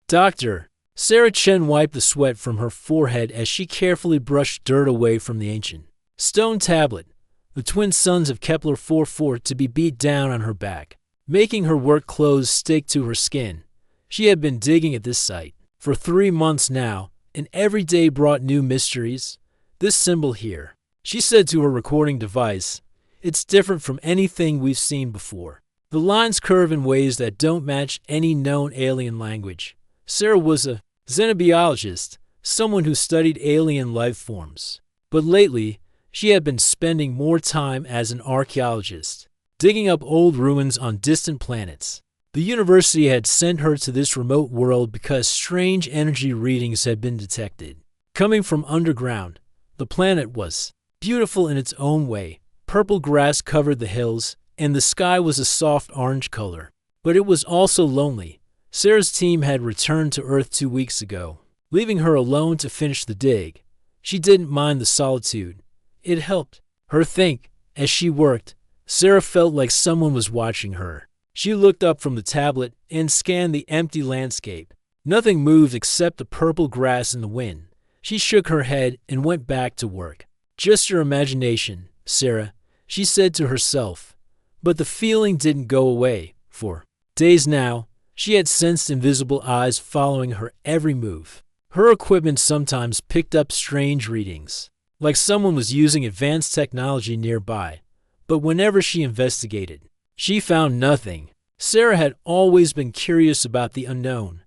Doctor. Sarah Chen wiped the sweat from her forehead as she carefully brushed dirt away from the ancient stone tablet, the twin sons of Kepler 44 to be beat down on her back, making her work clothes stick to her skin. She had been digging at this site for 3 months now, and every day brought new mysteries. This symbol here, she said to her recording device, it's different from anything we've seen before. The lines curve in ways that don't match any known alien language. Sarah was a xenobiologist, someone who studied alien life forms. But lately, she had been spending more time as an archaeologist, digging up old ruins on distant planets. The university had sent her to this remote world because strange energy readings had been detected. Coming from underground, the planet was beautiful in its own way. Purple grass covered the hills, and the sky was a soft orange color. But it was also lonely. Sarah's team had returned to Earth 2 weeks ago, leaving her alone to finish the dig. She didn't mind the solitude. It helped her think. As she worked, Sarah felt like someone was watching her. She looked up from the tablet and scanned the empty landscape. Nothing moved except the purple grass in the wind. She shook her head and went back to work. Just your imagination, Sarah, she said to herself. But the feeling didn't go away. For days now, she had sensed invisible eyes following her every move. Her equipment sometimes picked up strange readings, like someone was using advanced technology nearby. But whenever she investigated, she found nothing. Sarah had always been curious about the unknown.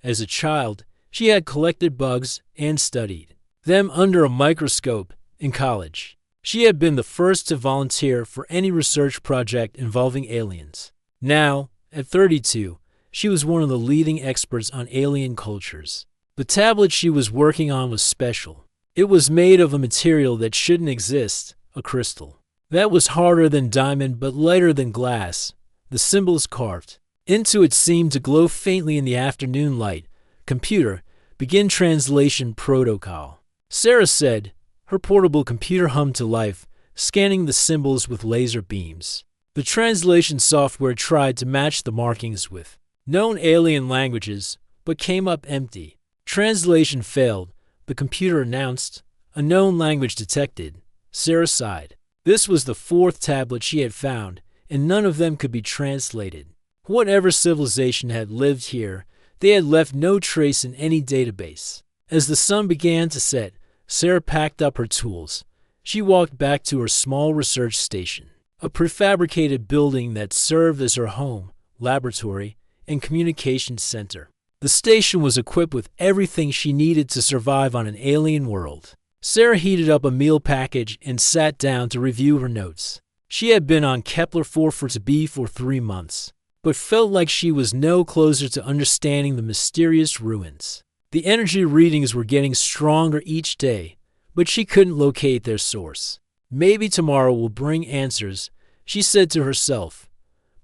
As a child, she had collected bugs and studied them under a microscope in college. She had been the first to volunteer for any research project involving aliens. Now, at 32, she was one of the leading experts on alien cultures. The tablet she was working on was special. It was made of a material that shouldn't exist, a crystal. That was harder than diamond but lighter than glass. The symbols carved into it seemed to glow faintly in the afternoon light. Computer, begin translation protocol. Sarah said. Her portable computer hummed to life, scanning the symbols with laser beams. The translation software tried to match the markings with known alien languages, but came up empty. Translation failed. The computer announced, "A known language detected." Sarah sighed. This was the 4th tablet she had found, and none of them could be translated. Whatever civilization had lived here, they had left no trace in any database. As the sun began to set, Sarah packed up her tools. She walked back to her small research station, a prefabricated building that served as her home, laboratory, and communications center. The station was equipped with everything she needed to survive on an alien world. Sarah heated up a meal package and sat down to review her notes. She had been on Kepler 44b for 3 months, but felt like she was no closer to understanding the mysterious ruins. The energy readings were getting stronger each day, but she couldn't locate their source. Maybe tomorrow will bring answers, she said to herself.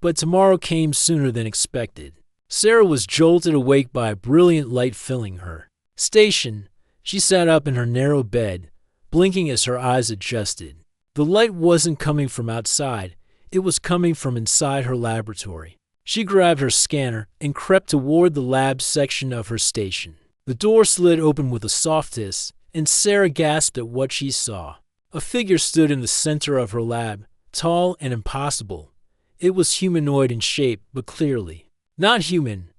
But tomorrow came sooner than expected. Sarah was jolted awake by a brilliant light filling her station. She sat up in her narrow bed, blinking as her eyes adjusted. The light wasn't coming from outside, it was coming from inside her laboratory. She grabbed her scanner and crept toward the lab section of her station. The door slid open with a soft hiss, and Sarah gasped at what she saw. A figure stood in the center of her lab, tall and impossible. It was humanoid in shape, but clearly not human.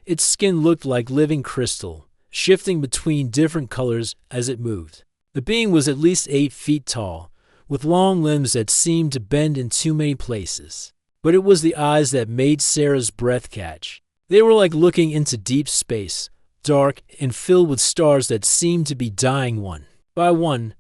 Its skin looked like living crystal, shifting between different colors as it moved. The being was at least 8 feet tall, with long limbs that seemed to bend in too many places. But it was the eyes that made Sarah's breath catch. They were like looking into deep space, dark and filled with stars that seemed to be dying one by one.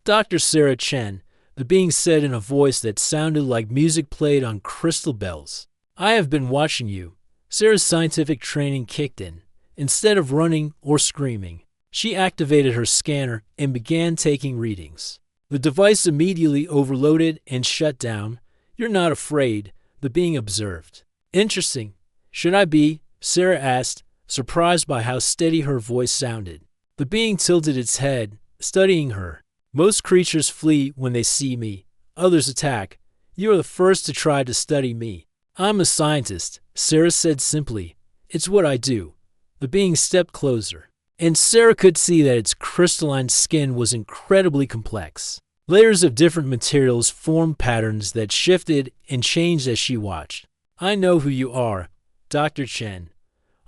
Dr. Sarah Chen, the being said in a voice that sounded like music played on crystal bells. I have been watching you. Sarah's scientific training kicked in. Instead of running or screaming, she activated her scanner and began taking readings. The device immediately overloaded and shut down. You're not afraid, the being observed. Interesting. Should I be? Sarah asked, surprised by how steady her voice sounded. The being tilted its head, studying her. Most creatures flee when they see me. Others attack. You are the first to try to study me. I'm a scientist, Sarah said simply. It's what I do. The being stepped closer, and Sarah could see that its crystalline skin was incredibly complex. Layers of different materials formed patterns that shifted and changed as she watched. I know who you are, Dr. Chen.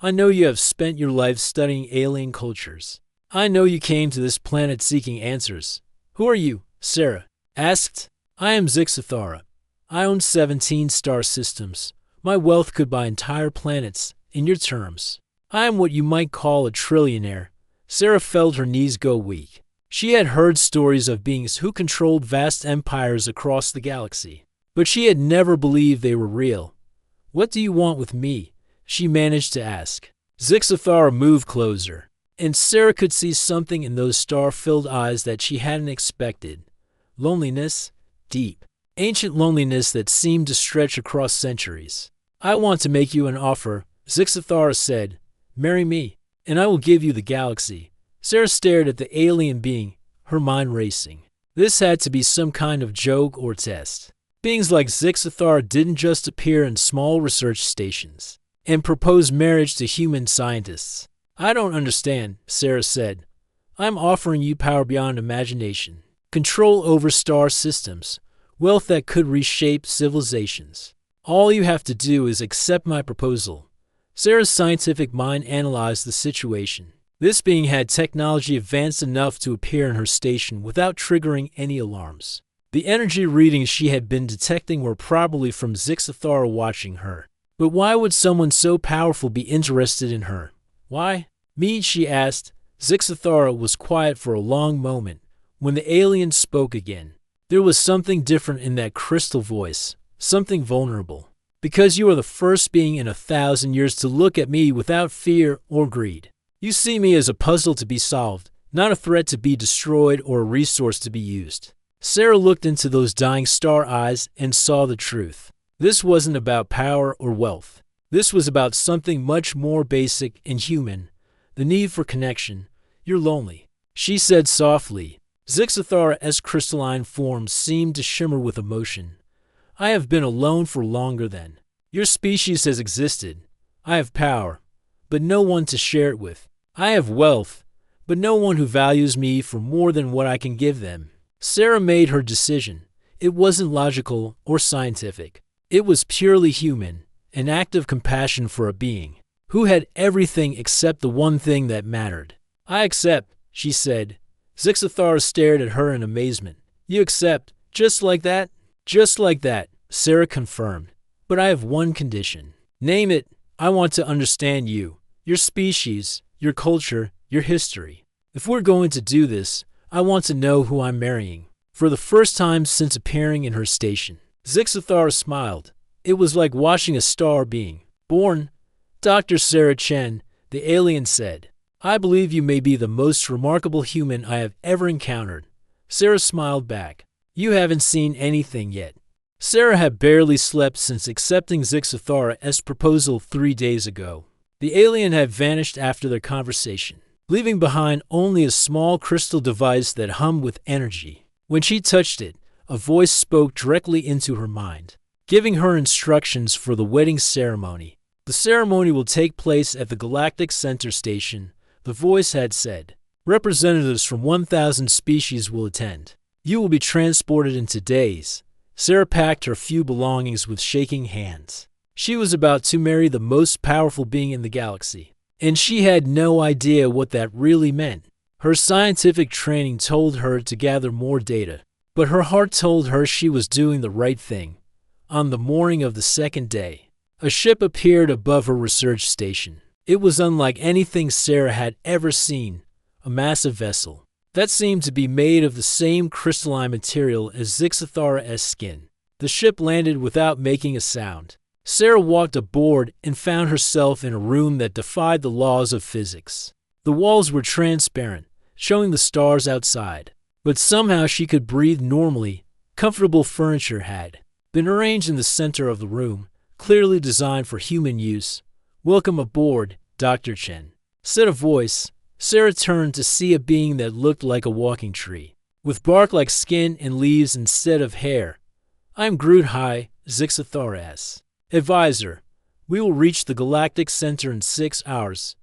I know you have spent your life studying alien cultures. I know you came to this planet seeking answers. Who are you? Sarah asked. I am Zixathara. I own 17 star systems. My wealth could buy entire planets, in your terms. I am what you might call a trillionaire. Sarah felt her knees go weak. She had heard stories of beings who controlled vast empires across the galaxy, but she had never believed they were real. What do you want with me? She managed to ask. Zixathara moved closer, and Sarah could see something in those star-filled eyes that she hadn't expected. Loneliness, deep, ancient loneliness that seemed to stretch across centuries. I want to make you an offer, Zixathara said. Marry me, and I will give you the galaxy. Sarah stared at the alien being, her mind racing. This had to be some kind of joke or test. Beings like Zixathara didn't just appear in small research stations and propose marriage to human scientists. I don't understand, Sarah said. I'm offering you power beyond imagination, control over star systems, wealth that could reshape civilizations. All you have to do is accept my proposal. Sarah's scientific mind analyzed the situation. This being had technology advanced enough to appear in her station without triggering any alarms. The energy readings she had been detecting were probably from Zixathara watching her. But why would someone so powerful be interested in her? Why? Me, she asked. Zixathara was quiet for a long moment. When the alien spoke again, there was something different in that crystal voice, something vulnerable. Because you are the first being in 1,000 years to look at me without fear or greed. You see me as a puzzle to be solved, not a threat to be destroyed or a resource to be used. Sarah looked into those dying star eyes and saw the truth. This wasn't about power or wealth. This was about something much more basic and human. The need for connection. You're lonely, she said softly. Zixathara's crystalline form seemed to shimmer with emotion. I have been alone for longer than. Your species has existed. I have power, but no one to share it with. I have wealth, but no one who values me for more than what I can give them. Sarah made her decision. It wasn't logical or scientific. It was purely human, an act of compassion for a being who had everything except the one thing that mattered. I accept, she said. Zixathara stared at her in amazement. You accept, just like that? Just like that, Sarah confirmed. But I have one condition. Name it. I want to understand you, your species, your culture, your history. If we're going to do this, I want to know who I'm marrying. For the first time since appearing in her station, Zixathara smiled. It was like watching a star being born. Dr. Sarah Chen, the alien said, I believe you may be the most remarkable human I have ever encountered. Sarah smiled back. You haven't seen anything yet. Sarah had barely slept since accepting Zixathara's proposal 3 days ago. The alien had vanished after their conversation, leaving behind only a small crystal device that hummed with energy. When she touched it, a voice spoke directly into her mind, giving her instructions for the wedding ceremony. The ceremony will take place at the Galactic Center Station, the voice had said. Representatives from 1,000 species will attend. You will be transported in days. Sarah packed her few belongings with shaking hands. She was about to marry the most powerful being in the galaxy, and she had no idea what that really meant. Her scientific training told her to gather more data, but her heart told her she was doing the right thing. On the morning of the second day, a ship appeared above her research station. It was unlike anything Sarah had ever seen, a massive vessel that seemed to be made of the same crystalline material as Zixathara's skin. The ship landed without making a sound. Sarah walked aboard and found herself in a room that defied the laws of physics. The walls were transparent, showing the stars outside, but somehow she could breathe normally. Comfortable furniture had been arranged in the center of the room, clearly designed for human use. Welcome aboard, Dr. Chen, said a voice. Sarah turned to see a being that looked like a walking tree, with bark like skin and leaves instead of hair. I'm Groot High, Zixathara's advisor. We will reach the Galactic Center in 6 hours.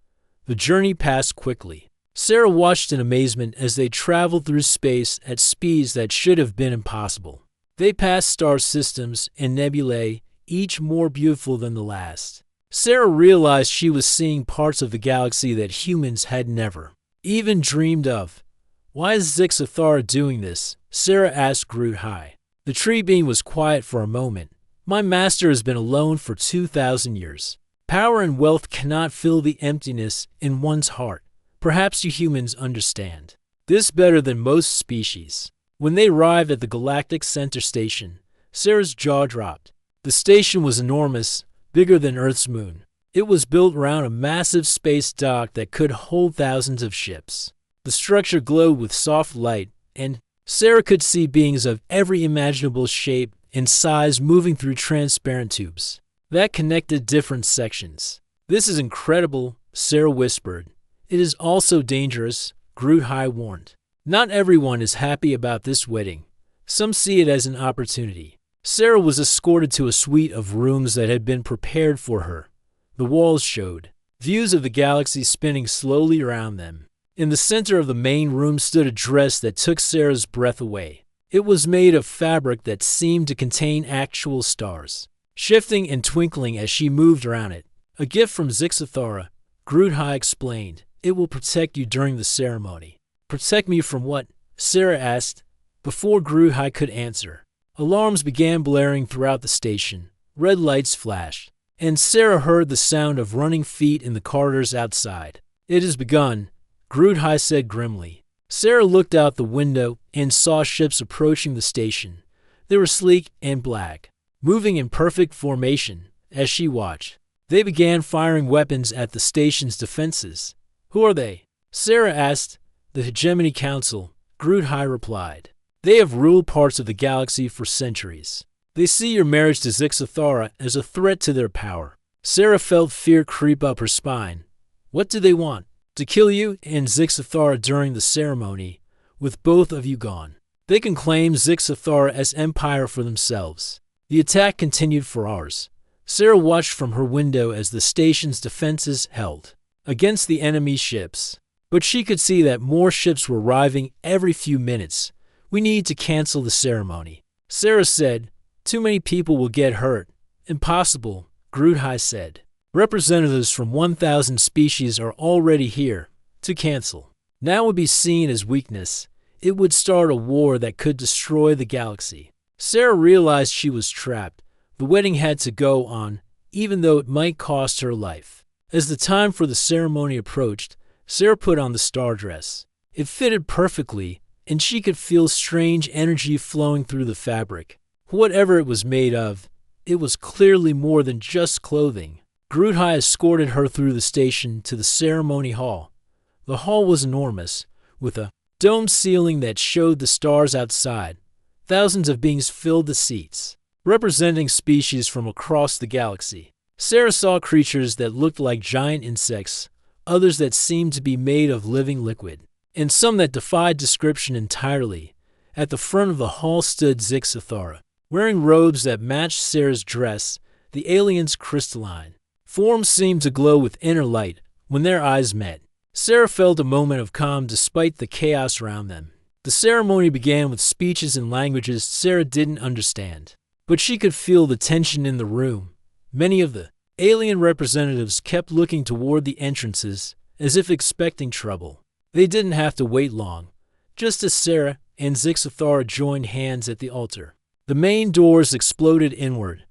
The journey passed quickly. Sarah watched in amazement as they traveled through space at speeds that should have been impossible. They passed star systems and nebulae, each more beautiful than the last. Sarah realized she was seeing parts of the galaxy that humans had never even dreamed of. "Why is Zixathara doing this?" Sarah asked Groot High. The tree being was quiet for a moment. "My master has been alone for 2,000 years. Power and wealth cannot fill the emptiness in one's heart. Perhaps you humans understand this better than most species." When they arrived at the Galactic Center Station, Sarah's jaw dropped. The station was enormous, bigger than Earth's moon. It was built around a massive space dock that could hold thousands of ships. The structure glowed with soft light, and Sarah could see beings of every imaginable shape and size moving through transparent tubes that connected different sections. "This is incredible," Sarah whispered. "It is also dangerous," Groot High warned. "Not everyone is happy about this wedding. Some see it as an opportunity." Sarah was escorted to a suite of rooms that had been prepared for her. The walls showed views of the galaxy spinning slowly around them. In the center of the main room stood a dress that took Sarah's breath away. It was made of fabric that seemed to contain actual stars, shifting and twinkling as she moved around it. "A gift from Zixathara," Groot High explained. "It will protect you during the ceremony." "Protect me from what?" Sarah asked. Before Groot High could answer, alarms began blaring throughout the station. Red lights flashed, and Sarah heard the sound of running feet in the corridors outside. "It has begun," Groot High said grimly. Sarah looked out the window and saw ships approaching the station. They were sleek and black, moving in perfect formation. As she watched, they began firing weapons at the station's defenses. "Who are they?" Sarah asked. "The Hegemony Council," Groot High replied. "They have ruled parts of the galaxy for centuries. They see your marriage to Zixathara as a threat to their power." Sarah felt fear creep up her spine. "What do they want?" "To kill you and Zixathara during the ceremony, with both of you gone. They can claim Zixathara as empire for themselves." The attack continued for hours. Sarah watched from her window as the station's defenses held against the enemy ships. But she could see that more ships were arriving every few minutes. "We need to cancel the ceremony," Sarah said. "Too many people will get hurt." "Impossible," Groot High said. "Representatives from 1,000 species are already here to cancel. Now would be seen as weakness. It would start a war that could destroy the galaxy." Sarah realized she was trapped. The wedding had to go on, even though it might cost her life. As the time for the ceremony approached, Sarah put on the star dress. It fitted perfectly, and she could feel strange energy flowing through the fabric. Whatever it was made of, it was clearly more than just clothing. Groot High escorted her through the station to the ceremony hall. The hall was enormous, with a domed ceiling that showed the stars outside. Thousands of beings filled the seats, representing species from across the galaxy. Sarah saw creatures that looked like giant insects, others that seemed to be made of living liquid, and some that defied description entirely. At the front of the hall stood Zixathara, wearing robes that matched Sarah's dress. The alien's crystalline form seemed to glow with inner light when their eyes met. Sarah felt a moment of calm despite the chaos around them. The ceremony began with speeches in languages Sarah didn't understand, but she could feel the tension in the room. Many of the alien representatives kept looking toward the entrances as if expecting trouble. They didn't have to wait long, just as Sarah and Zixathara joined hands at the altar. The main doors exploded inward.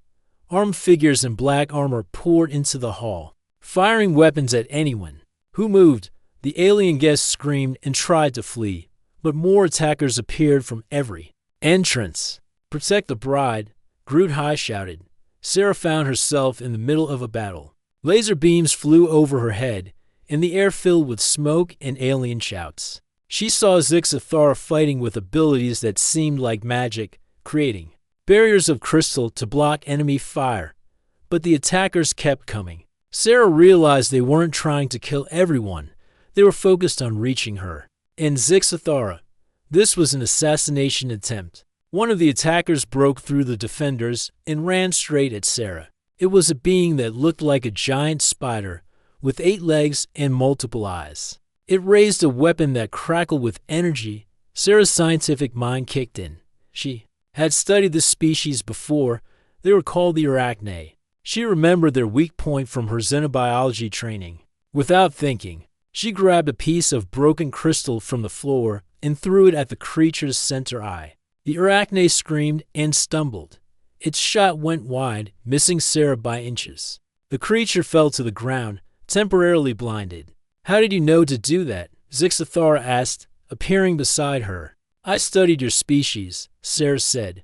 Armed figures in black armor poured into the hall, firing weapons at anyone who moved. The alien guests screamed and tried to flee, but more attackers appeared from every entrance. "Protect the bride," Groot High shouted. Sarah found herself in the middle of a battle. Laser beams flew over her head, and the air filled with smoke and alien shouts. She saw Zixathara fighting with abilities that seemed like magic, creating barriers of crystal to block enemy fire. But the attackers kept coming. Sarah realized they weren't trying to kill everyone. They were focused on reaching her and Zixathara. This was an assassination attempt. One of the attackers broke through the defenders and ran straight at Sarah. It was a being that looked like a giant spider, with 8 legs and multiple eyes. It raised a weapon that crackled with energy. Sarah's scientific mind kicked in. She had studied this species before. They were called the Arachne. She remembered their weak point from her xenobiology training. Without thinking, she grabbed a piece of broken crystal from the floor and threw it at the creature's center eye. The Arachne screamed and stumbled. Its shot went wide, missing Sarah by inches. The creature fell to the ground, temporarily blinded. "How did you know to do that?" Zixathara asked, appearing beside her. "I studied your species," Sarah said.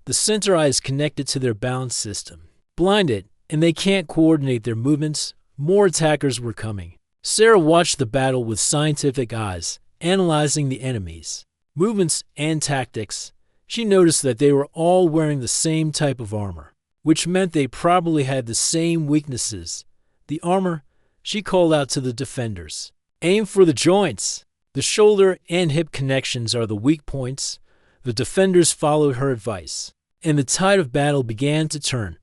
"The center eye is connected to their balance system. Blinded, and they can't coordinate their movements." More attackers were coming. Sarah watched the battle with scientific eyes, analyzing the enemies' movements and tactics. She noticed that they were all wearing the same type of armor, which meant they probably had the same weaknesses. The armor, she called out to the defenders. "Aim for the joints. The shoulder and hip connections are the weak points." The defenders followed her advice, and the tide of battle began to turn.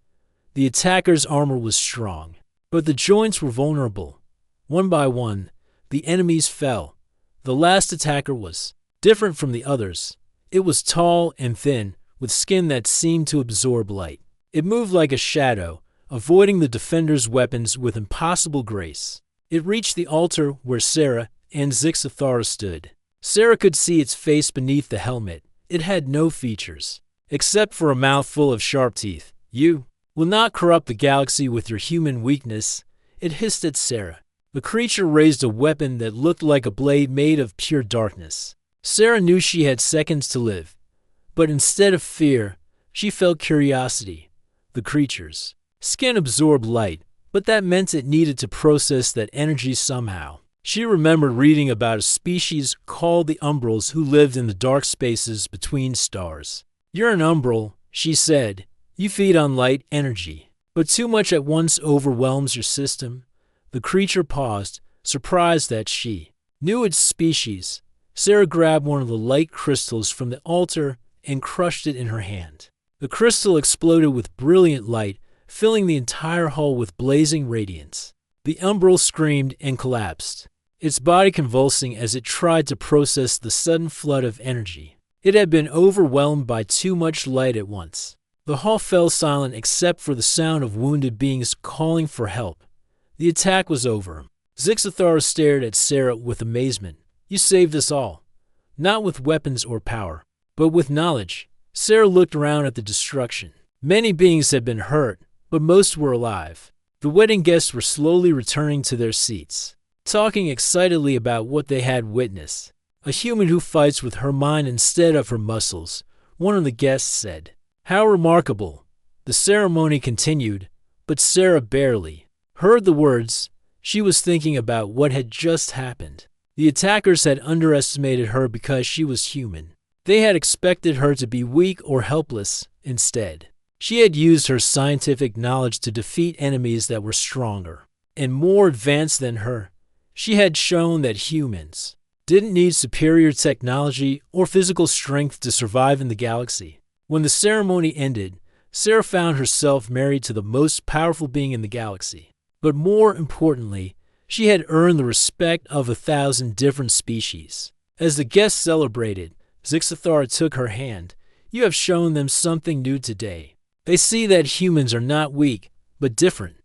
The attackers' armor was strong, but the joints were vulnerable. One by one, the enemies fell. The last attacker was different from the others. It was tall and thin, with skin that seemed to absorb light. It moved like a shadow, avoiding the defenders' weapons with impossible grace. It reached the altar where Sarah and Zixathara stood. Sarah could see its face beneath the helmet. It had no features, except for a mouth full of sharp teeth. "You will not corrupt the galaxy with your human weakness," it hissed at Sarah. The creature raised a weapon that looked like a blade made of pure darkness. Sarah knew she had seconds to live, but instead of fear, she felt curiosity. The creature's skin absorbed light, but that meant it needed to process that energy somehow. She remembered reading about a species called the Umbrals who lived in the dark spaces between stars. "You're an Umbral," she said. "You feed on light energy, but too much at once overwhelms your system." The creature paused, surprised that she knew its species. Sarah grabbed one of the light crystals from the altar and crushed it in her hand. The crystal exploded with brilliant light, filling the entire hall with blazing radiance. The umbral screamed and collapsed, its body convulsing as it tried to process the sudden flood of energy. It had been overwhelmed by too much light at once. The hall fell silent except for the sound of wounded beings calling for help. The attack was over. Zixathara stared at Sarah with amazement. "You saved us all. Not with weapons or power, but with knowledge." Sarah looked around at the destruction. Many beings had been hurt, but most were alive. The wedding guests were slowly returning to their seats, talking excitedly about what they had witnessed. "A human who fights with her mind instead of her muscles," one of the guests said. "How remarkable." The ceremony continued, but Sarah barely heard the words. She was thinking about what had just happened. The attackers had underestimated her because she was human. They had expected her to be weak or helpless. Instead, she had used her scientific knowledge to defeat enemies that were stronger and more advanced than her. She had shown that humans didn't need superior technology or physical strength to survive in the galaxy. When the ceremony ended, Sarah found herself married to the most powerful being in the galaxy. But more importantly, she had earned the respect of 1,000 different species. As the guests celebrated, Zixathara took her hand. "You have shown them something new today. They see that humans are not weak, but different."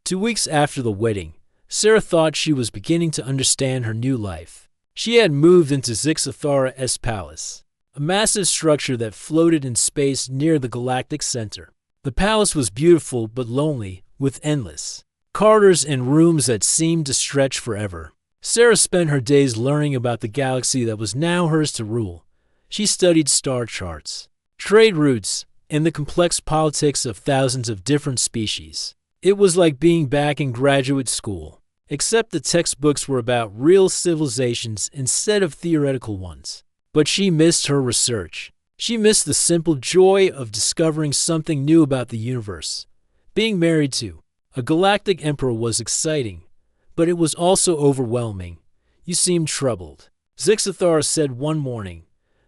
2 weeks after the wedding, Sarah thought she was beginning to understand her new life. She had moved into Zixathara's palace, a massive structure that floated in space near the galactic center. The palace was beautiful but lonely, with endless corridors and rooms that seemed to stretch forever. Sarah spent her days learning about the galaxy that was now hers to rule. She studied star charts, trade routes, and the complex politics of thousands of different species. It was like being back in graduate school, except the textbooks were about real civilizations instead of theoretical ones. But she missed her research. She missed the simple joy of discovering something new about the universe. Being married to a galactic emperor was exciting, but it was also overwhelming. "You seem troubled," Zixathara said one morning.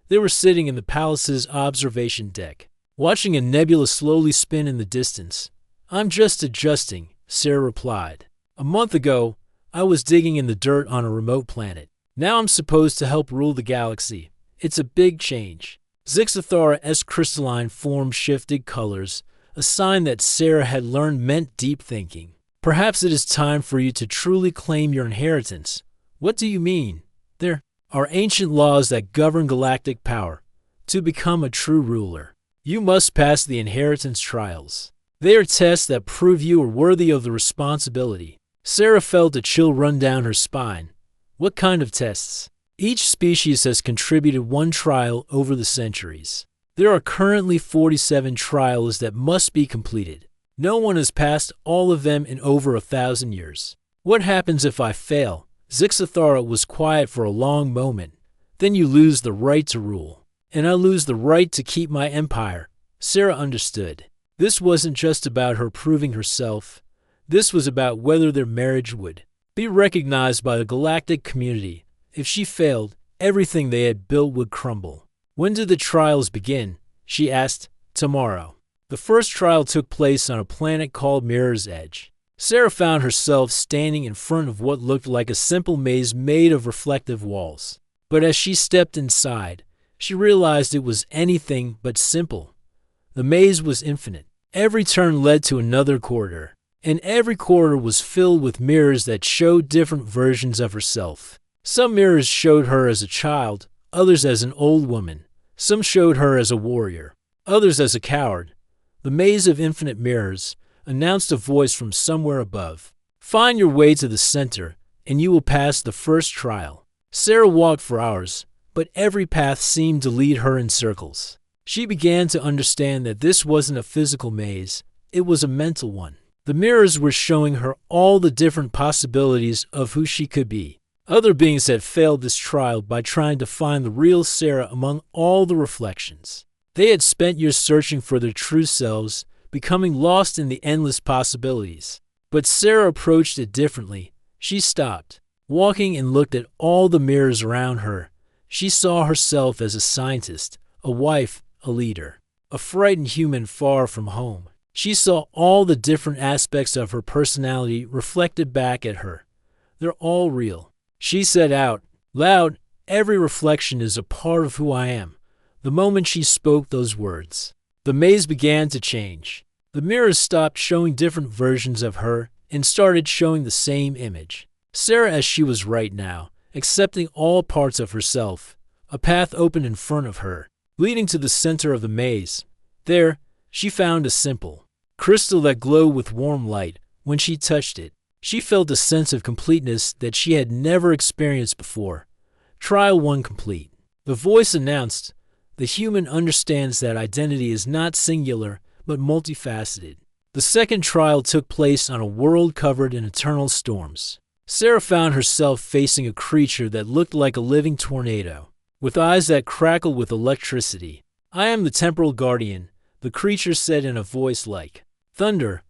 They were sitting in the palace's observation deck, watching a nebula slowly spin in the distance. "I'm just adjusting," Sarah replied. "A month ago, I was digging in the dirt on a remote planet. Now I'm supposed to help rule the galaxy. It's a big change." Zixathara's crystalline form shifted colors, a sign that Sarah had learned meant deep thinking. "Perhaps it is time for you to truly claim your inheritance." "What do you mean?" "There are ancient laws that govern galactic power. To become a true ruler, you must pass the inheritance trials. They are tests that prove you are worthy of the responsibility." Sarah felt a chill run down her spine. "What kind of tests?" "Each species has contributed one trial over the centuries. There are currently 47 trials that must be completed. No one has passed all of them in over 1,000 years." "What happens if I fail?" Zixathara was quiet for a long moment. "Then you lose the right to rule. And I lose the right to keep my empire." Sarah understood. This wasn't just about her proving herself. This was about whether their marriage would be recognized by the galactic community. If she failed, everything they had built would crumble. "When do the trials begin?" she asked. "Tomorrow." The first trial took place on a planet called Mirror's Edge. Sarah found herself standing in front of what looked like a simple maze made of reflective walls. But as she stepped inside, she realized it was anything but simple. The maze was infinite. Every turn led to another corridor, and every corridor was filled with mirrors that showed different versions of herself. Some mirrors showed her as a child, others as an old woman. Some showed her as a warrior, others as a coward. The maze of infinite mirrors announced a voice from somewhere above. "Find your way to the center, and you will pass the first trial." Sarah walked for hours, but every path seemed to lead her in circles. She began to understand that this wasn't a physical maze, it was a mental one. The mirrors were showing her all the different possibilities of who she could be. Other beings had failed this trial by trying to find the real Sarah among all the reflections. They had spent years searching for their true selves, becoming lost in the endless possibilities. But Sarah approached it differently. She stopped, walking, and looked at all the mirrors around her. She saw herself as a scientist, a wife, a leader, a frightened human far from home. She saw all the different aspects of her personality reflected back at her. "They're all real." She said out loud, "Every reflection is a part of who I am." The moment she spoke those words, the maze began to change. The mirrors stopped showing different versions of her and started showing the same image. Sarah as she was right now, accepting all parts of herself. A path opened in front of her, leading to the center of the maze. There, she found a simple crystal that glowed with warm light. When she touched it, she felt a sense of completeness that she had never experienced before. Trial 1 complete. The voice announced, "The human understands that identity is not singular, but multifaceted." The second trial took place on a world covered in eternal storms. Sarah found herself facing a creature that looked like a living tornado, with eyes that crackled with electricity. "I am the temporal guardian," the creature said in a voice like thunder.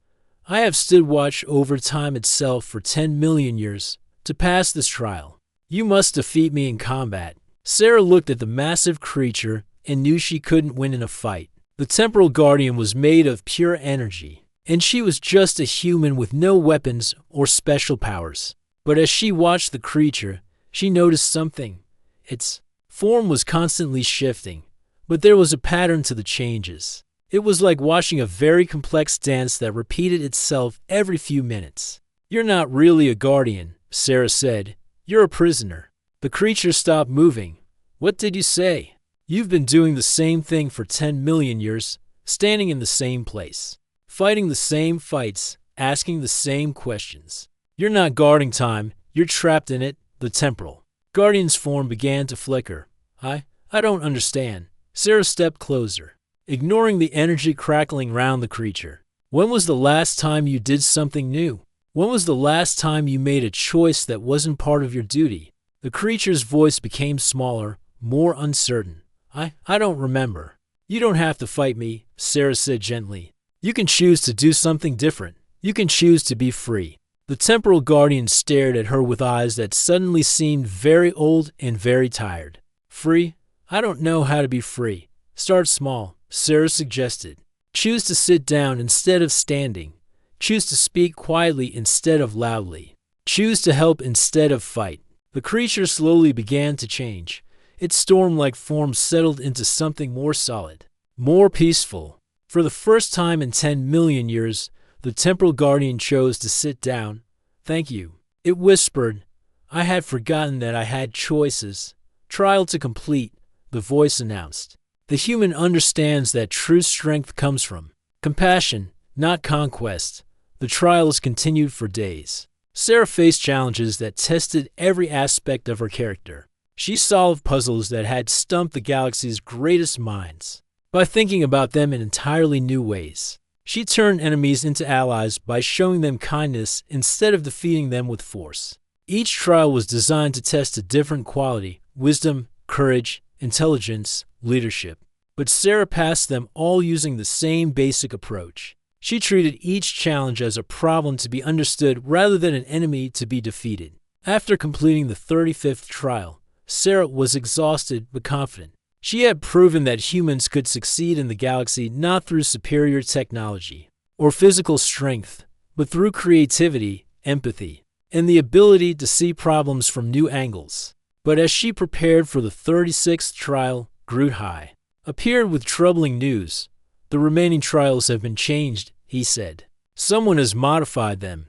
"I have stood watch over time itself for 10 million years. To pass this trial, you must defeat me in combat." Sarah looked at the massive creature and knew she couldn't win in a fight. The temporal guardian was made of pure energy, and she was just a human with no weapons or special powers. But as she watched the creature, she noticed something. Its form was constantly shifting, but there was a pattern to the changes. It was like watching a very complex dance that repeated itself every few minutes. "You're not really a guardian," Sarah said. "You're a prisoner." The creature stopped moving. "What did you say?" "You've been doing the same thing for 10 million years, standing in the same place, fighting the same fights, asking the same questions. You're not guarding time, you're trapped in it." The temporal guardian's form began to flicker. I don't understand." Sarah stepped closer, ignoring the energy crackling round the creature. "When was the last time you did something new? When was the last time you made a choice that wasn't part of your duty?" The creature's voice became smaller, more uncertain. I don't remember." "You don't have to fight me," Sarah said gently. "You can choose to do something different. You can choose to be free." The temporal guardian stared at her with eyes that suddenly seemed very old and very tired. "Free? I don't know how to be free." "Start small," Sarah suggested. "Choose to sit down instead of standing. Choose to speak quietly instead of loudly." Choose to help instead of fight. The creature slowly began to change. Its storm-like form settled into something more solid, more peaceful. For the first time in 10 million years, the temporal guardian chose to sit down. Thank you, it whispered. I had forgotten that I had choices. Trial to complete, the voice announced. The human understands that true strength comes from compassion, not conquest. The trials continued for days. Sarah faced challenges that tested every aspect of her character. She solved puzzles that had stumped the galaxy's greatest minds by thinking about them in entirely new ways. She turned enemies into allies by showing them kindness instead of defeating them with force. Each trial was designed to test a different quality: wisdom, courage, intelligence, leadership. But Sarah passed them all using the same basic approach. She treated each challenge as a problem to be understood rather than an enemy to be defeated. After completing the 35th trial, Sarah was exhausted but confident. She had proven that humans could succeed in the galaxy not through superior technology or physical strength, but through creativity, empathy, and the ability to see problems from new angles. But as she prepared for the 36th trial, Groot High appeared with troubling news. The remaining trials have been changed, he said. Someone has modified them.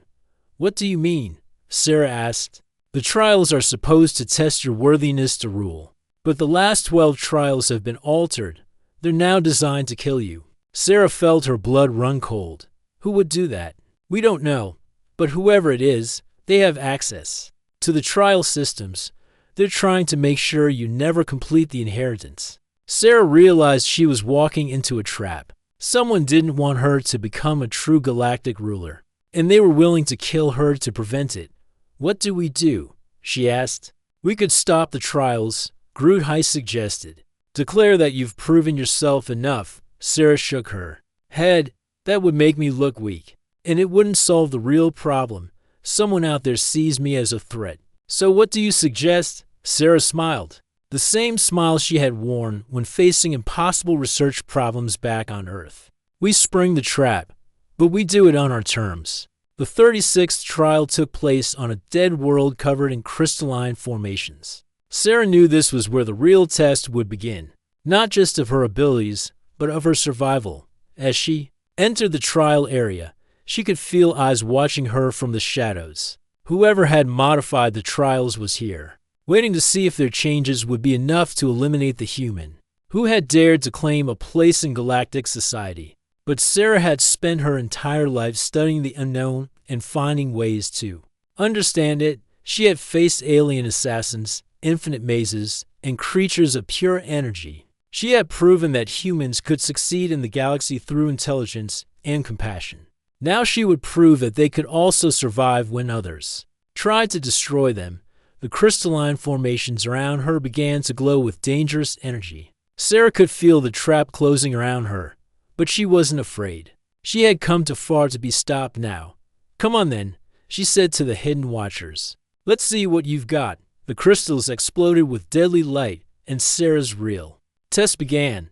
What do you mean? Sarah asked. The trials are supposed to test your worthiness to rule, but the last 12 trials have been altered. They're now designed to kill you. Sarah felt her blood run cold. Who would do that? We don't know, but whoever it is, they have access to the trial systems. They're trying to make sure you never complete the inheritance. Sarah realized she was walking into a trap. Someone didn't want her to become a true galactic ruler, and they were willing to kill her to prevent it. What do we do? She asked. We could stop the trials, Groot High suggested. Declare that you've proven yourself enough. Sarah shook her head. That would make me look weak, and it wouldn't solve the real problem. Someone out there sees me as a threat. So what do you suggest? Sarah smiled. The same smile she had worn when facing impossible research problems back on Earth. We spring the trap, but we do it on our terms. The 36th trial took place on a dead world covered in crystalline formations. Sarah knew this was where the real test would begin, not just of her abilities, but of her survival. As she entered the trial area, she could feel eyes watching her from the shadows. Whoever had modified the trials was here, waiting to see if their changes would be enough to eliminate the human who had dared to claim a place in galactic society. But Sarah had spent her entire life studying the unknown and finding ways to understand it. She had faced alien assassins, infinite mazes, and creatures of pure energy. She had proven that humans could succeed in the galaxy through intelligence and compassion. Now she would prove that they could also survive when others tried to destroy them. The crystalline formations around her began to glow with dangerous energy. Sarah could feel the trap closing around her, but she wasn't afraid. She had come too far to be stopped now. Come on then, she said to the hidden watchers. Let's see what you've got. The crystals exploded with deadly light, and Sarah's real test began.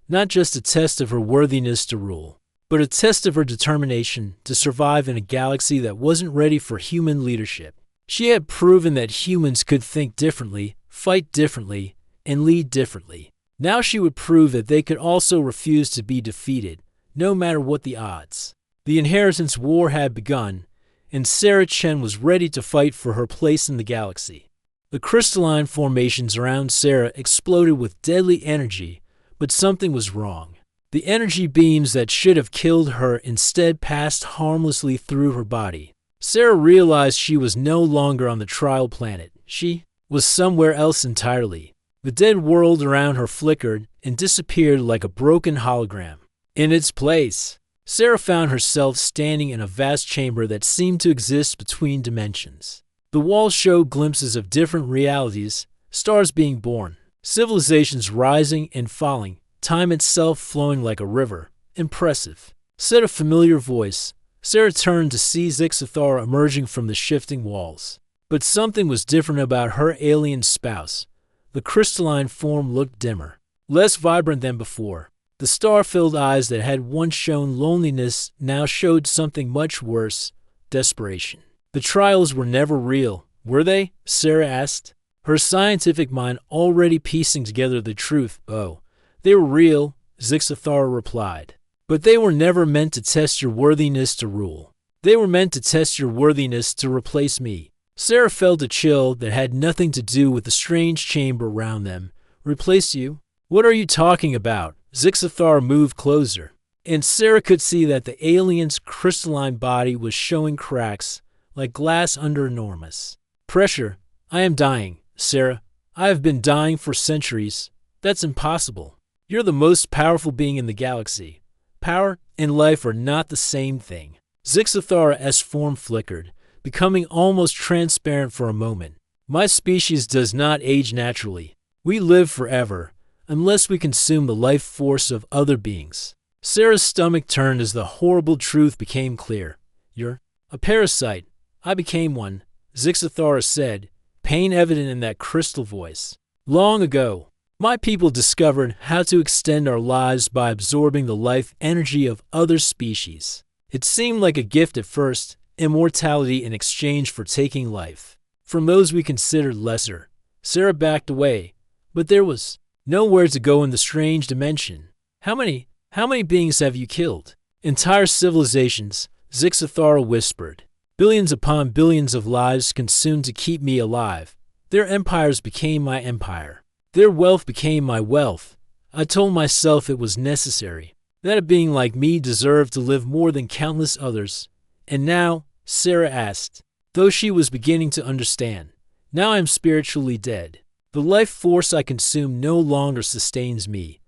Not just a test of her worthiness to rule, but a test of her determination to survive in a galaxy that wasn't ready for human leadership. She had proven that humans could think differently, fight differently, and lead differently. Now she would prove that they could also refuse to be defeated, no matter what the odds. The inheritance war had begun, and Sarah Chen was ready to fight for her place in the galaxy. The crystalline formations around Sarah exploded with deadly energy, but something was wrong. The energy beams that should have killed her instead passed harmlessly through her body. Sarah realized she was no longer on the trial planet. She was somewhere else entirely. The dead world around her flickered and disappeared like a broken hologram. In its place, Sarah found herself standing in a vast chamber that seemed to exist between dimensions. The walls showed glimpses of different realities, stars being born, civilizations rising and falling, time itself flowing like a river. Impressive, said a familiar voice. Sarah turned to see Zixathar emerging from the shifting walls. But something was different about her alien spouse. The crystalline form looked dimmer, less vibrant than before. The star-filled eyes that had once shown loneliness now showed something much worse: desperation. The trials were never real, were they? Sarah asked, her scientific mind already piecing together the truth. Oh, they were real, Zixathara replied. But they were never meant to test your worthiness to rule. They were meant to test your worthiness to replace me. Sarah felt a chill that had nothing to do with the strange chamber around them. Replace you? What are you talking about? Zixathara moved closer, and Sarah could see that the alien's crystalline body was showing cracks, like glass under enormous pressure. I am dying, Sarah. I have been dying for centuries. That's impossible. You're the most powerful being in the galaxy. Power and life are not the same thing. Zixathara's form flickered, becoming almost transparent for a moment. My species does not age naturally. We live forever, unless we consume the life force of other beings. Sarah's stomach turned as the horrible truth became clear. You're a parasite. I became one, Zixathara said, pain evident in that crystal voice. Long ago, my people discovered how to extend our lives by absorbing the life energy of other species. It seemed like a gift at first, immortality in exchange for taking life from those we considered lesser. Sarah backed away, but there was nowhere to go in the strange dimension. How many beings have you killed? Entire civilizations, Zixathara whispered. Billions upon billions of lives consumed to keep me alive. Their empires became my empire. Their wealth became my wealth. I told myself it was necessary, that a being like me deserved to live more than countless others. And now, Sarah asked, though she was beginning to understand, now I am spiritually dead. The life force I consume no longer sustains me.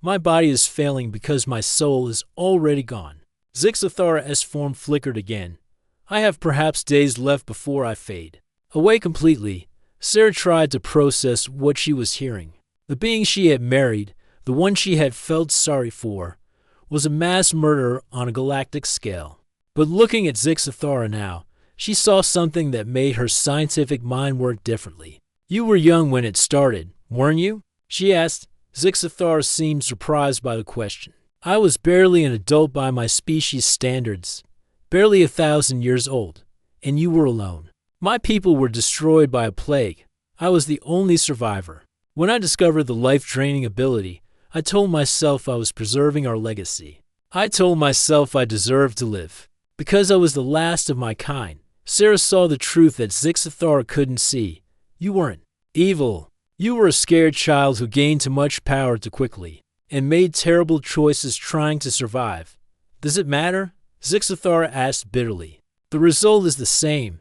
My body is failing because my soul is already gone. Zixathara's form flickered again. I have perhaps days left before I fade away completely. Sarah tried to process what she was hearing. The being she had married, the one she had felt sorry for, was a mass murderer on a galactic scale. But looking at Zixathara now, she saw something that made her scientific mind work differently. You were young when it started, weren't you? She asked. Zixathara seemed surprised by the question. I was barely an adult by my species standards, barely 1,000 years old, and you were alone. My people were destroyed by a plague. I was the only survivor. When I discovered the life-draining ability, I told myself I was preserving our legacy. I told myself I deserved to live, because I was the last of my kind. Sarah saw the truth that Zixathara couldn't see. You weren't evil. You were a scared child who gained too much power too quickly, and made terrible choices trying to survive. Does it matter? Zixathara asked bitterly. The result is the same.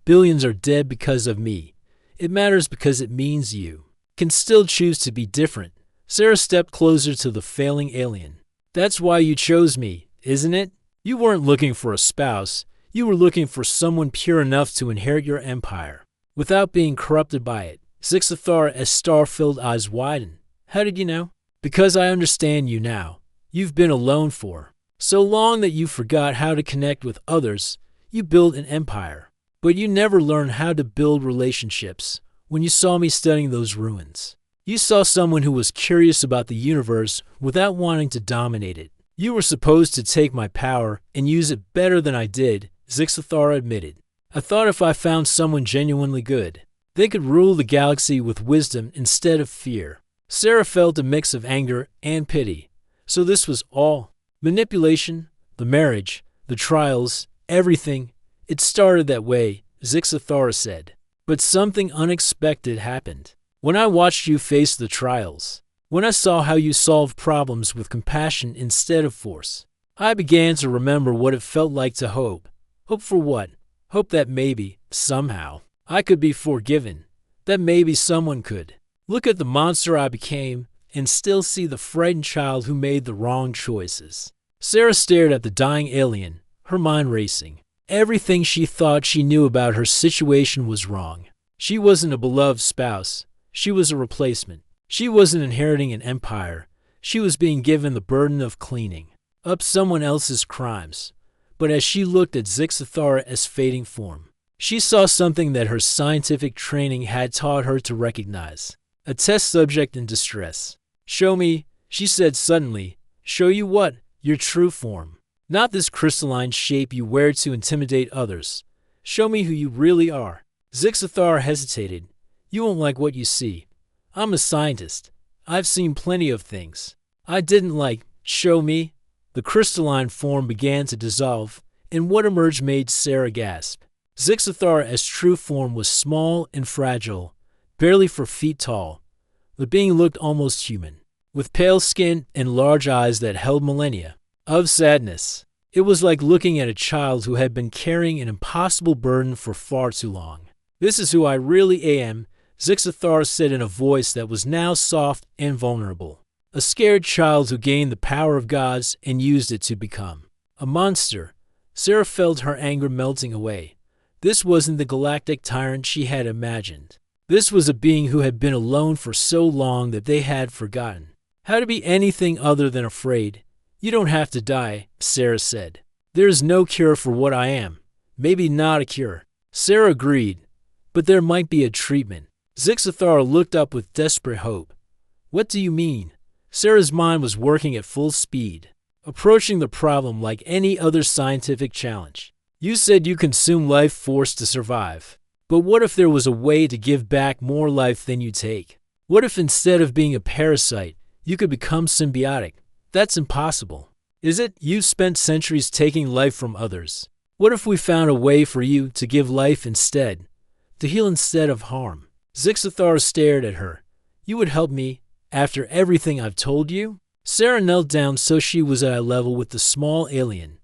Billions are dead because of me. It matters because it means you can still choose to be different. Sarah stepped closer to the failing alien. That's why you chose me, isn't it? You weren't looking for a spouse. You were looking for someone pure enough to inherit your empire, without being corrupted by it. Zixathara's star-filled eyes widened. How did you know? Because I understand you now. You've been alone for so long that you forgot how to connect with others. You built an empire, but you never learned how to build relationships. When you saw me studying those ruins, you saw someone who was curious about the universe without wanting to dominate it. You were supposed to take my power and use it better than I did, Zixathara admitted. I thought if I found someone genuinely good, they could rule the galaxy with wisdom instead of fear. Sarah felt a mix of anger and pity. So this was all manipulation, the marriage, the trials, everything. It started that way, Zixathara said. But something unexpected happened. When I watched you face the trials, when I saw how you solved problems with compassion instead of force, I began to remember what it felt like to hope. Hope for what? Hope that maybe, somehow, I could be forgiven. That maybe someone could look at the monster I became and still see the frightened child who made the wrong choices. Sarah stared at the dying alien, her mind racing. Everything she thought she knew about her situation was wrong. She wasn't a beloved spouse. She was a replacement. She wasn't inheriting an empire. She was being given the burden of cleaning up someone else's crimes. But as she looked at Zixathara's fading form, she saw something that her scientific training had taught her to recognize. A test subject in distress. Show me, she said suddenly. Show you what? Your true form. Not this crystalline shape you wear to intimidate others. Show me who you really are. Zixathar hesitated. You won't like what you see. I'm a scientist. I've seen plenty of things. I didn't like. Show me. The crystalline form began to dissolve, and what emerged made Sarah gasp. Zixathar as true form was small and fragile, barely 4 feet tall. The being looked almost human, with pale skin and large eyes that held millennia of sadness. It was like looking at a child who had been carrying an impossible burden for far too long. This is who I really am, Zixathar said in a voice that was now soft and vulnerable. A scared child who gained the power of gods and used it to become a monster. Sarah felt her anger melting away. This wasn't the galactic tyrant she had imagined. This was a being who had been alone for so long that they had forgotten how to be anything other than afraid. You don't have to die, Sarah said. There is no cure for what I am. Maybe not a cure. Sarah agreed, but there might be a treatment. Zixathar looked up with desperate hope. What do you mean? Sarah's mind was working at full speed, approaching the problem like any other scientific challenge. You said you consume life force to survive. But what if there was a way to give back more life than you take? What if instead of being a parasite, you could become symbiotic? That's impossible. Is it? You've spent centuries taking life from others. What if we found a way for you to give life instead? To heal instead of harm? Zixathar stared at her. You would help me after everything I've told you? Sarah knelt down so she was at eye level with the small alien.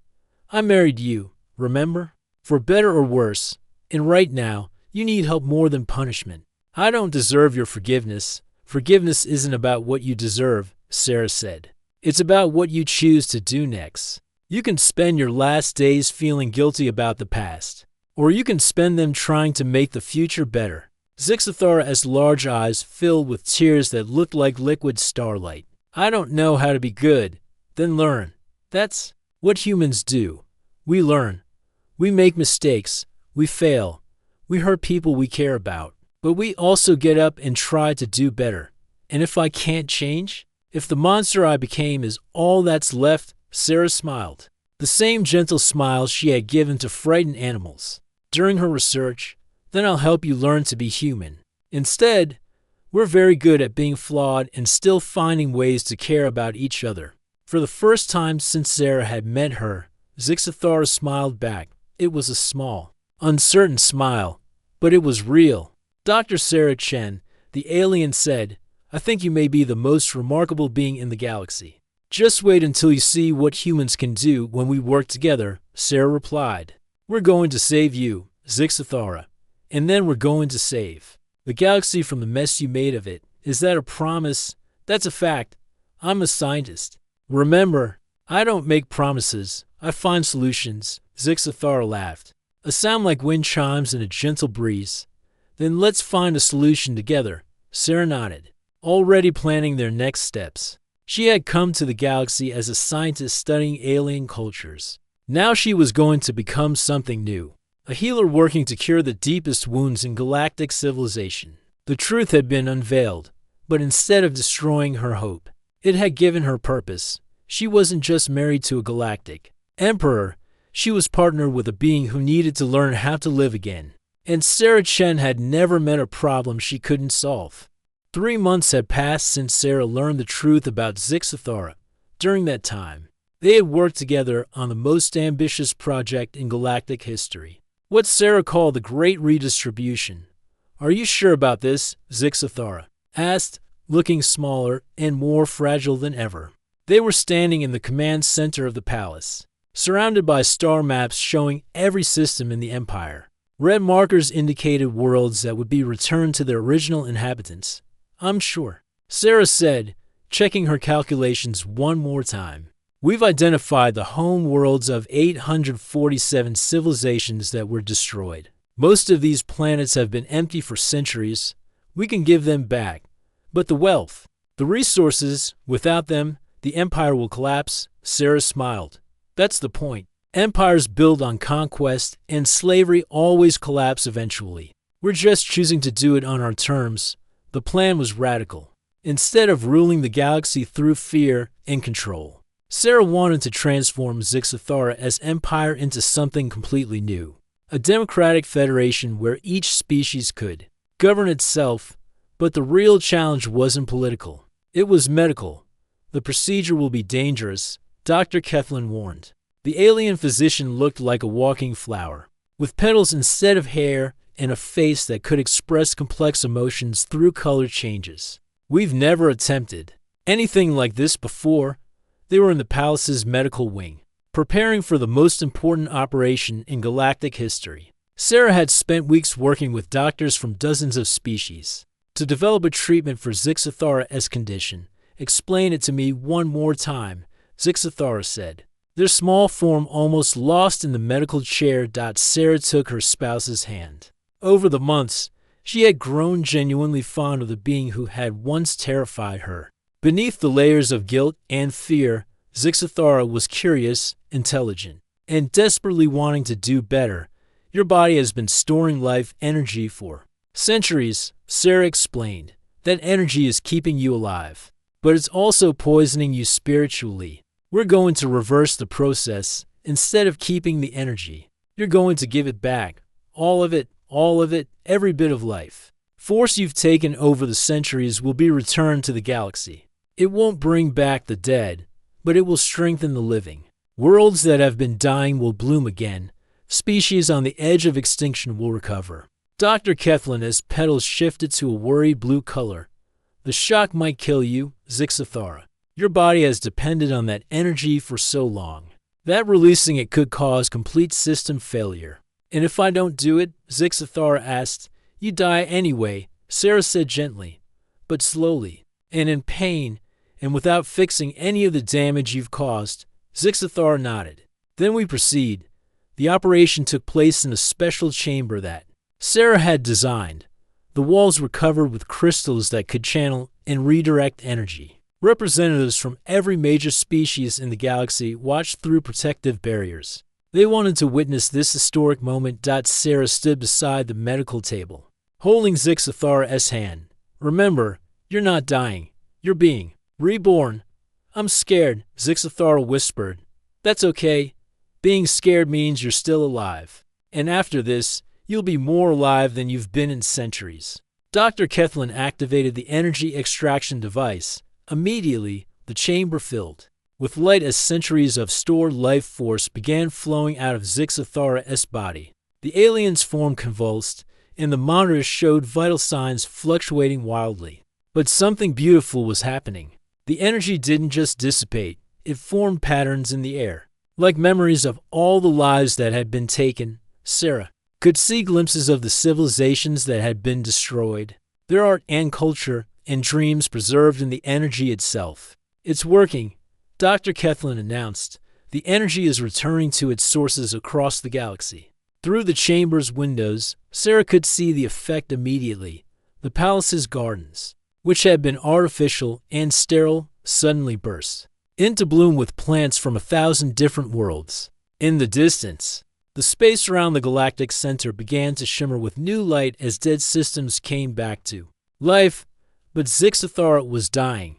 I married you, remember? For better or worse. And right now, you need help more than punishment. I don't deserve your forgiveness. Forgiveness isn't about what you deserve, Sarah said. It's about what you choose to do next. You can spend your last days feeling guilty about the past, or you can spend them trying to make the future better. Zixathar's large eyes filled with tears that looked like liquid starlight. I don't know how to be good. Then learn. That's what humans do. We learn. We make mistakes. We fail. We hurt people we care about. But we also get up and try to do better. And if I can't change? If the monster I became is all that's left, Sarah smiled. The same gentle smile she had given to frightened animals during her research. Then I'll help you learn to be human. Instead, we're very good at being flawed and still finding ways to care about each other. For the first time since Sarah had met her, Zixathar smiled back. It was a small, uncertain smile, but it was real. Dr. Sarah Chen, the alien, said, I think you may be the most remarkable being in the galaxy. Just wait until you see what humans can do when we work together, Sarah replied. We're going to save you, Zixathara, and then we're going to save the galaxy from the mess you made of it. Is that a promise? That's a fact. I'm a scientist. Remember, I don't make promises. I find solutions, Zixathara laughed. A sound like wind chimes in a gentle breeze. Then let's find a solution together, Sarah nodded, already planning their next steps. She had come to the galaxy as a scientist studying alien cultures. Now she was going to become something new, a healer working to cure the deepest wounds in galactic civilization. The truth had been unveiled, but instead of destroying her hope, it had given her purpose. She wasn't just married to a galactic emperor, she was partnered with a being who needed to learn how to live again. And Sarah Chen had never met a problem she couldn't solve. 3 months had passed since Sarah learned the truth about Zixathara. During that time, they had worked together on the most ambitious project in galactic history, what Sarah called the Great Redistribution. Are you sure about this? Zixathara asked, looking smaller and more fragile than ever. They were standing in the command center of the palace, surrounded by star maps showing every system in the Empire. Red markers indicated worlds that would be returned to their original inhabitants. I'm sure, Sarah said, checking her calculations one more time. We've identified the home worlds of 847 civilizations that were destroyed. Most of these planets have been empty for centuries. We can give them back. But the wealth, the resources, without them, the empire will collapse, Sarah smiled. That's the point. Empires built on conquest and slavery always collapse eventually. We're just choosing to do it on our terms. The plan was radical. Instead of ruling the galaxy through fear and control, Sarah wanted to transform Zixathara as empire into something completely new. a democratic federation where each species could govern itself, but the real challenge wasn't political. It was medical. The procedure will be dangerous, Dr. Kethlin warned. The alien physician looked like a walking flower, with petals instead of hair and a face that could express complex emotions through color changes. We've never attempted anything like this before. They were in the palace's medical wing, preparing for the most important operation in galactic history. Sarah had spent weeks working with doctors from dozens of species to develop a treatment for Zixathara's condition. Explain it to me one more time, Zixathara said, their small form almost lost in the medical chair. Sarah took her spouse's hand. Over the months, she had grown genuinely fond of the being who had once terrified her. Beneath the layers of guilt and fear, Zixathara was curious, intelligent, and desperately wanting to do better. Your body has been storing life energy for centuries, Sarah explained. That energy is keeping you alive, but it's also poisoning you spiritually. We're going to reverse the process. Instead of keeping the energy, you're going to give it back. All of it, every bit of life. Force you've taken over the centuries will be returned to the galaxy. It won't bring back the dead, but it will strengthen the living. Worlds that have been dying will bloom again. Species on the edge of extinction will recover. Dr. Kethlin, petals shifted to a worried blue color. The shock might kill you, Zixathara. Your body has depended on that energy for so long that releasing it could cause complete system failure. And if I don't do it, Zixathara asked, you die anyway, Sarah said gently, but slowly, and in pain, and without fixing any of the damage you've caused. Zixathara nodded. Then we proceed. The operation took place in a special chamber that Sarah had designed. The walls were covered with crystals that could channel and redirect energy. Representatives from every major species in the galaxy watched through protective barriers. They wanted to witness this historic moment. Sarah stood beside the medical table, holding Zixathara's hand. Remember, you're not dying. You're being reborn. I'm scared, Zixathara whispered. That's okay. Being scared means you're still alive. And after this, you'll be more alive than you've been in centuries. Dr. Kethlin activated the energy extraction device. Immediately, the chamber filled with light as centuries of stored life force began flowing out of Zixathara's body. The alien's form convulsed, and the monitors showed vital signs fluctuating wildly. But something beautiful was happening. The energy didn't just dissipate, it formed patterns in the air, like memories of all the lives that had been taken. Sarah could see glimpses of the civilizations that had been destroyed, their art and culture and dreams preserved in the energy itself. It's working, Dr. Kethlin announced. The energy is returning to its sources across the galaxy. Through the chamber's windows, Sarah could see the effect immediately. The palace's gardens, which had been artificial and sterile, suddenly burst into bloom with plants from 1,000 different worlds. In the distance, the space around the galactic center began to shimmer with new light as dead systems came back to life. But Zixathara was dying.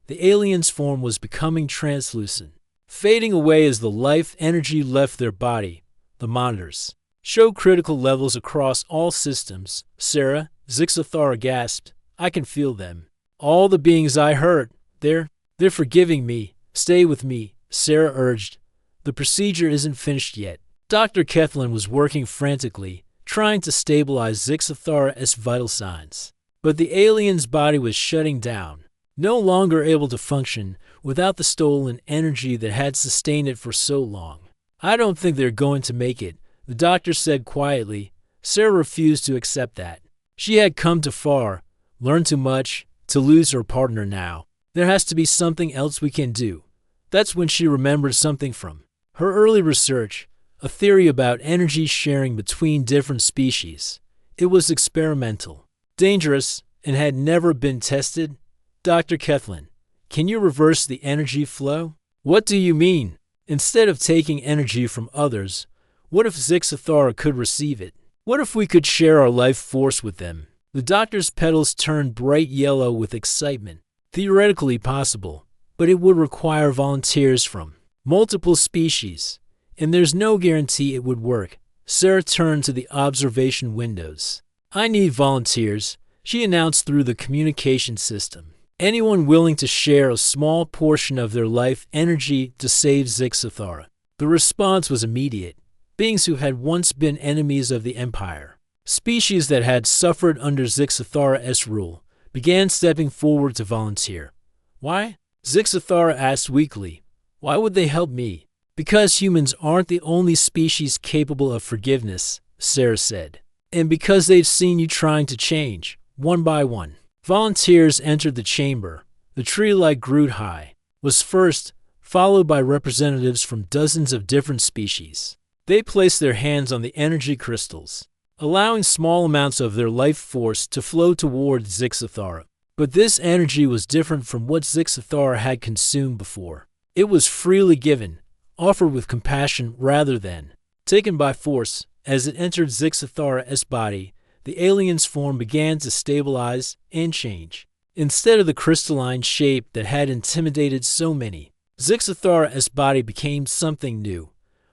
The alien's form was becoming translucent, fading away as the life energy left their body. The monitors showed critical levels across all systems. Sarah, Zixathara gasped. I can feel them. All the beings I hurt, they're forgiving me. Stay with me, Sarah urged. The procedure isn't finished yet. Dr. Kethlin was working frantically, trying to stabilize Zixathara's vital signs. But the alien's body was shutting down, no longer able to function without the stolen energy that had sustained it for so long. I don't think they're going to make it, the doctor said quietly. Sarah refused to accept that. She had come too far, learned too much, to lose her partner now. There has to be something else we can do. That's when she remembered something from her early research, a theory about energy sharing between different species. It was experimental, dangerous, and had never been tested. Dr. Kethlin, can you reverse the energy flow? What do you mean? Instead of taking energy from others, what if Zixathara could receive it? What if we could share our life force with them? The doctor's petals turned bright yellow with excitement. Theoretically possible, but it would require volunteers from multiple species, and there's no guarantee it would work. Sarah turned to the observation windows. "I need volunteers," she announced through the communication system. "Anyone willing to share a small portion of their life energy to save Zixathara." The response was immediate. Beings who had once been enemies of the Empire, species that had suffered under Zixathara's rule, began stepping forward to volunteer. "Why?" Zixathara asked weakly. "Why would they help me?" "Because humans aren't the only species capable of forgiveness," Sarah said. "And because they've seen you trying to change, one by one." Volunteers entered the chamber. The tree-like Groot High was first, followed by representatives from dozens of different species. They placed their hands on the energy crystals, allowing small amounts of their life force to flow toward Zixathara. But this energy was different from what Zixathara had consumed before. It was freely given, offered with compassion rather than taken by force. As it entered Zixathara's body, the alien's form began to stabilize and change. Instead of the crystalline shape that had intimidated so many, Zixathara's body became something new,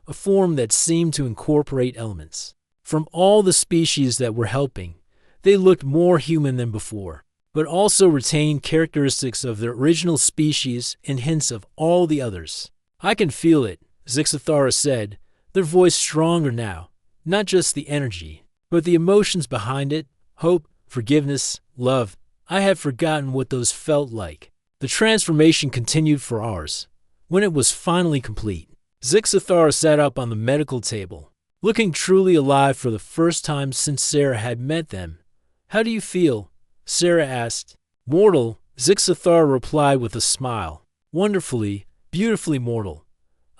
a form that seemed to incorporate elements from all the species that were helping. They looked more human than before, but also retained characteristics of their original species and hints of all the others. "I can feel it," Zixathara said, their voice stronger now. "Not just the energy, but the emotions behind it: hope, forgiveness, love. I had forgotten what those felt like." The transformation continued for hours. When it was finally complete, Zixathara sat up on the medical table, looking truly alive for the first time since Sarah had met them. "How do you feel?" Sarah asked. "Mortal," Zixathara replied with a smile. "Wonderfully, beautifully mortal.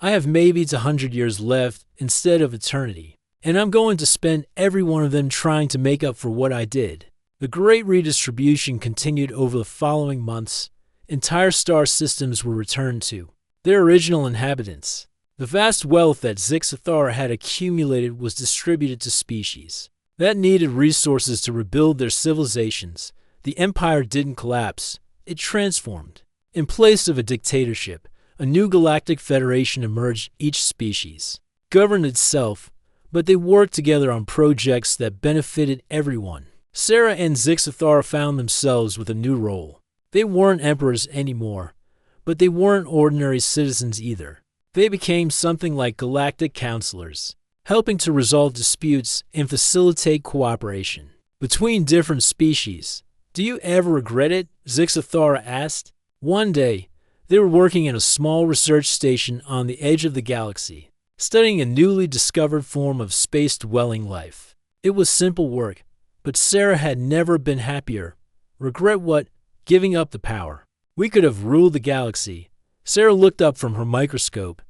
I have maybe 100 years left instead of eternity, and I'm going to spend every one of them trying to make up for what I did." The great redistribution continued over the following months. Entire star systems were returned to their original inhabitants. The vast wealth that Zixathara had accumulated was distributed to species that needed resources to rebuild their civilizations. The empire didn't collapse, it transformed. In place of a dictatorship, a new galactic federation emerged. Each species governed itself, but they worked together on projects that benefited everyone. Sarah and Zixathara found themselves with a new role. They weren't emperors anymore, but they weren't ordinary citizens either. They became something like galactic counselors, helping to resolve disputes and facilitate cooperation between different species. "Do you ever regret it?" Zixathara asked. One day, they were working in a small research station on the edge of the galaxy, studying a newly discovered form of space-dwelling life. It was simple work, but Sarah had never been happier. "Regret what?" "Giving up the power. We could have ruled the galaxy." Sarah looked up from her microscope.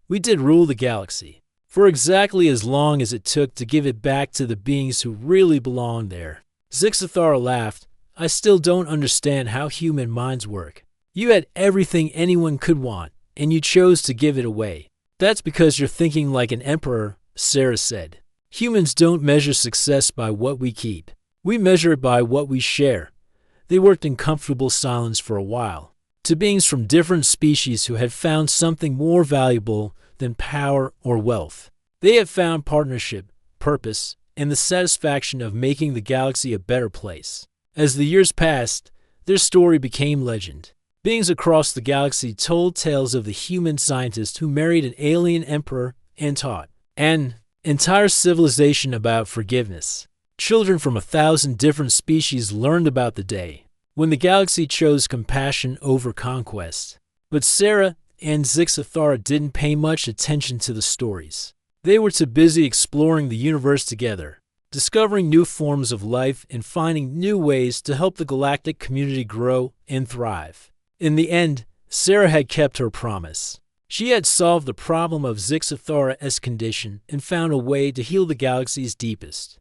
"We did rule the galaxy for exactly as long as it took to give it back to the beings who really belonged there." Zixathara laughed. "I still don't understand how human minds work. You had everything anyone could want, and you chose to give it away." "That's because you're thinking like an emperor," Sarah said. "Humans don't measure success by what we keep. We measure it by what we share." They worked in comfortable silence for a while. To beings from different species who had found something more valuable than power or wealth. They had found partnership, purpose, and the satisfaction of making the galaxy a better place. As the years passed, their story became legend. Beings across the galaxy told tales of the human scientist who married an alien emperor and taught an entire civilization about forgiveness. Children from 1,000 different species learned about the day when the galaxy chose compassion over conquest. But Sarah and Zixathara didn't pay much attention to the stories. They were too busy exploring the universe together, discovering new forms of life and finding new ways to help the galactic community grow and thrive. In the end, Sarah had kept her promise. She had solved the problem of Zixathara's condition and found a way to heal the galaxy's deepest